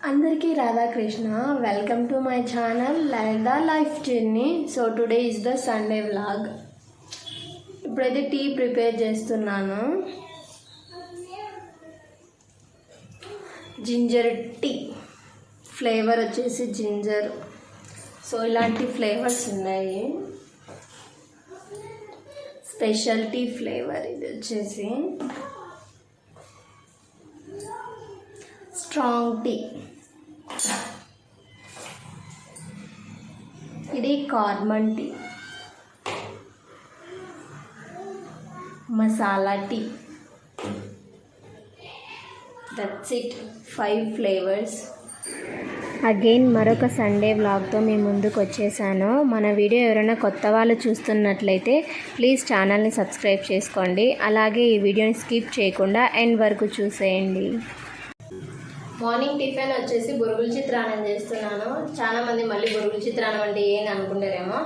అందరికీ Radhakrishna. Welcome to my channel లైదా life journey. So today is the Sunday vlog. ఇప్పుడైతే tea prepare చేస్తున్నాను. Ginger tea flavour వచ్చేసి ginger. So ఇలాంటి flavours ఉన్నాయి. స్పెషల్ టీ ఫ్లేవర్ ఇది వచ్చేసి స్ట్రాంగ్ టీ. ఇది కార్మన్ tea, masala tea. That's it, 5 flavours. Again మరొక సండే వ్లాగ్తో మీ ముందుకు వచ్చేసాను. మన వీడియో ఎవరైనా కొత్త వాళ్ళు చూస్తున్నట్లయితే ప్లీజ్ ఛానల్ని సబ్స్క్రైబ్ చేసుకోండి. అలాగే ఈ వీడియోని స్కిప్ చేయకుండా ఎండ్ వరకు చూసేయండి. మార్నింగ్ టిఫిన్ వచ్చేసి బొరుగుల చిత్రాన్నం చేస్తున్నాను. చాలామంది మళ్ళీ బొరుగుల చిత్రాన్నం అంటే ఏంటి అనుకుంటారేమో.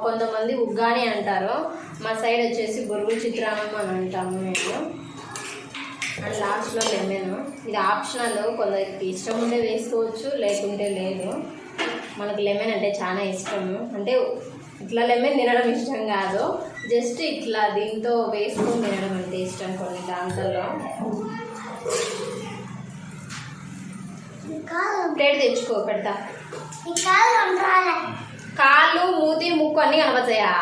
కొంతమంది ఉగ్గాని అంటారు. మా సైడ్ వచ్చేసి బొరుగుల చిత్రాన్నం అని అంటాము మేము. అండ్ లాస్ట్లో లెమన్. ఇది ఆప్షనల్, కొందరికి ఇష్టం ఉంటే వేసుకోవచ్చు, లేకుంటే లేదు. మనకు లెమన్ అంటే చాలా ఇష్టము. అంటే ఇట్లా లెమన్ తినడం ఇష్టం కాదు, జస్ట్ ఇట్లా దీంతో వేసుకొని తినడం అంటే ఇష్టం కొన్ని దాంట్లో. ప్లేట్ తెచ్చుకో, పెడతా. కాళ్ళు, మూతి, ముక్కు అన్నీ కనపచ్చాయా?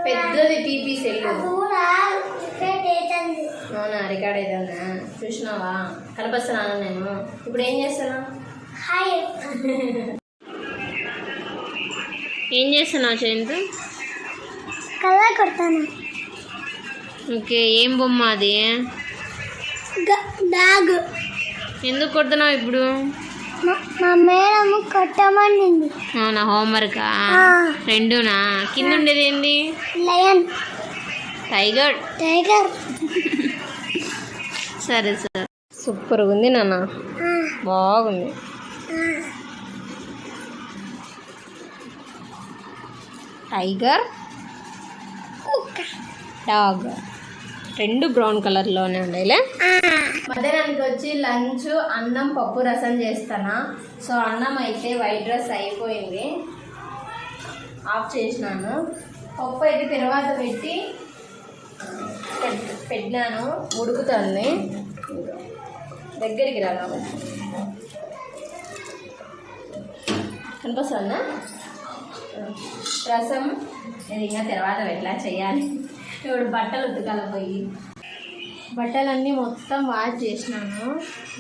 పెద్దది టీపీ సెల్లు. అవునా, రికార్డ్ అవుతుందా? చూసినావా? కనపస్తున్నాను నేను. ఇప్పుడు ఏం చేస్తాను? ఏం చేస్తున్నావు చైంతు? కలర్ కొడతాను. ఓకే, ఏం బొమ్మ అది? డాగ్. ఎందుకు కొడుతున్నావు ఇప్పుడు? మా మేడం కొట్టమనింది. అవునా, హోంవర్కా? రెండునా? కింద ఉండేది ఏంది? లయన్. టైగర్. సరే సరే, సూపర్గా ఉంది నాన్న, బాగుంది. టైగర్, డాగ్ రెండు బ్రౌన్ కలర్లోనే ఉండేలే. మధ్యాహ్నానికి వచ్చి లంచ్ అన్నం పప్పు రసం చేస్తానా. సో అన్నం అయితే వైట్ రైస్ అయిపోయింది, ఆఫ్ చేసినాను. పప్పు అయితే తర్వాత పెట్టినాను, ఉడుకుతుంది. దగ్గరికి రా, కనిపిస్తుందా? రసం ఇది ఇంకా తర్వాత ఎట్లా చేయాలి. ఇప్పుడు బట్టలు ఉతకాలి. బట్టలన్నీ మొత్తం వాష్ చేసినాను.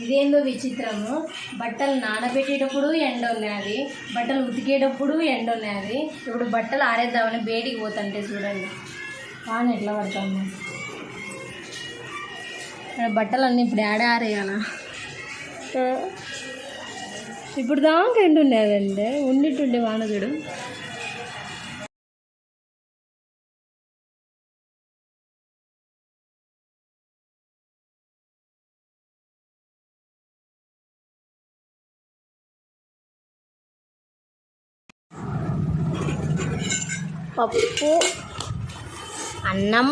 ఇదేందో విచిత్రము, బట్టలు నానబెట్టేటప్పుడు ఎండ ఉన్నది, బట్టలు ఉతికేటప్పుడు ఎండ ఉన్నది. ఇప్పుడు బట్టలు ఆరేద్దామని బయటికి పోతుంటే చూడండి వాన ఎట్లా పడతాము. బట్టలన్నీ ఇప్పుడు ఆరేయాలా? ఇప్పుడు దాకా ఎండ ఉన్నదండి, ఉండిట్టుండే వాన చూడు. పప్పు, అన్నం,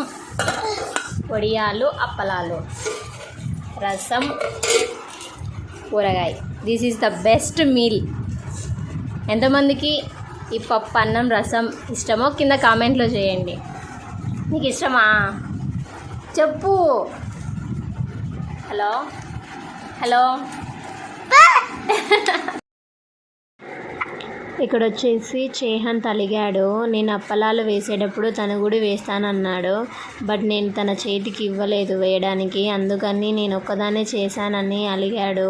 వడియాలు, అప్పలాలు, రసం, కూరగాయ. This is the best meal. ఎంతమందికి ఈ పప్పు, అన్నం, రసం ఇష్టమో కింద కామెంట్లో చేయండి. నీకు ఇష్టమా చెప్పు. Hello hello. ఇక్కడ వచ్చేసి చేహంత్ అలిగాడు. నేను అప్పలాలు వేసేటప్పుడు తను కూడా వేస్తానన్నాడు, బట్ నేను తన చేతికి ఇవ్వలేదు వేయడానికి, అందుకని నేను ఒక్కదాన్నే చేశానని అలిగాడు.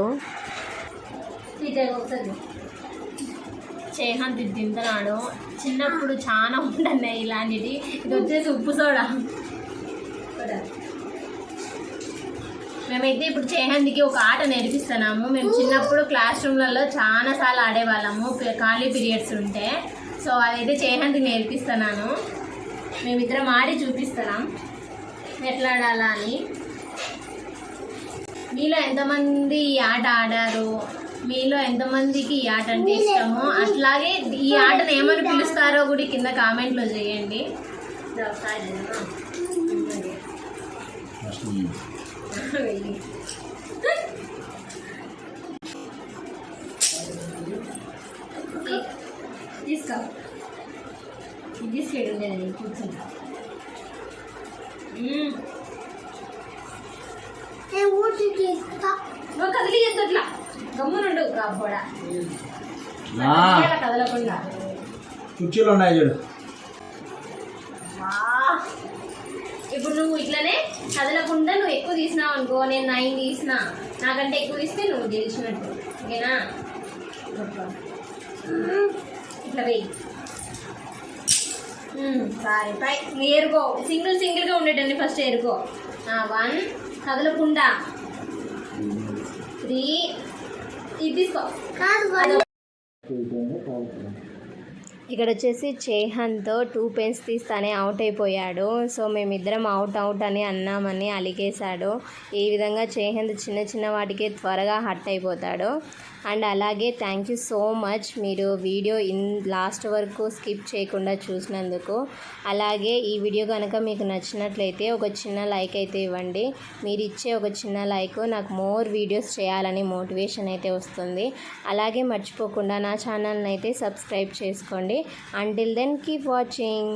చేహంత్ ఇది తింటున్నాడు. చిన్నప్పుడు చాలా ఉంటున్నాయి ఇలాంటివి. ఇది వచ్చేసి ఉప్పు సోడా. మేమైతే ఇప్పుడు చేహంత్కి ఒక ఆట నేర్పిస్తున్నాము. మేము చిన్నప్పుడు క్లాస్ రూమ్లలో చాలాసార్లు ఆడేవాళ్ళము ఖాళీ పీరియడ్స్ ఉంటే. సో అదైతే చేహంత్కి నేర్పిస్తున్నాను. మేమిద్దరం ఆడి చూపిస్తున్నాం ఎట్లా ఆడాలా అని. మీలో ఎంతమంది ఈ ఆట ఆడారు, మీలో ఎంతమందికి ఈ ఆట అంటే ఇష్టమో, అట్లాగే ఈ ఆటను ఏమని పిలుస్తారో కూడా కింద కామెంట్లో చేయండి. నేను కూర్చుంటా. ఊరికి నువ్వు కదిలి ఎత్తట్లా గమ్మునుండు కాబోడా కదలకుండా. కుర్చీలు ఉన్నాయి చూడు. ఇప్పుడు నువ్వు ఇట్లనే కదలకుండా నువ్వు ఎక్కువ తీసినావు అనుకో, నేను 9 తీసిన, నాకంటే ఎక్కువ తీస్తే నువ్వు గెలిచినట్టు. ఓకేనా? ఇట్లా వెయ్యి. సరే ట్రై. ఏరుకో, సింగిల్గా ఉండేటండి. ఫస్ట్ ఏరుకో. 1 కదలకుండా, 3 ఇది తీసుకో. కాదు ఇక్కడ వచ్చేసి చేహన్తో 2 పెన్స్ తీస్తానే అవుట్ అయిపోయాడు. సో మేమిద్దరం అవుట్ అని అన్నామని అలిగేశాడు. ఈ విధంగా చేహన్ చిన్న వాటికి త్వరగా హట్ అయిపోతాడు. అండ్ అలాగే థ్యాంక్ యూ సో మచ్ మీరు వీడియో లాస్ట్ వరకు స్కిప్ చేయకుండా చూసినందుకు. అలాగే ఈ వీడియో కనుక మీకు నచ్చినట్లయితే ఒక చిన్న లైక్ అయితే ఇవ్వండి. మీరు ఇచ్చే ఒక చిన్న లైక్ నాకు మోర్ వీడియోస్ చేయాలని మోటివేషన్ అయితే వస్తుంది. అలాగే మర్చిపోకుండా నా ఛానల్ని అయితే సబ్స్క్రైబ్ చేసుకోండి. Until then, keep watching.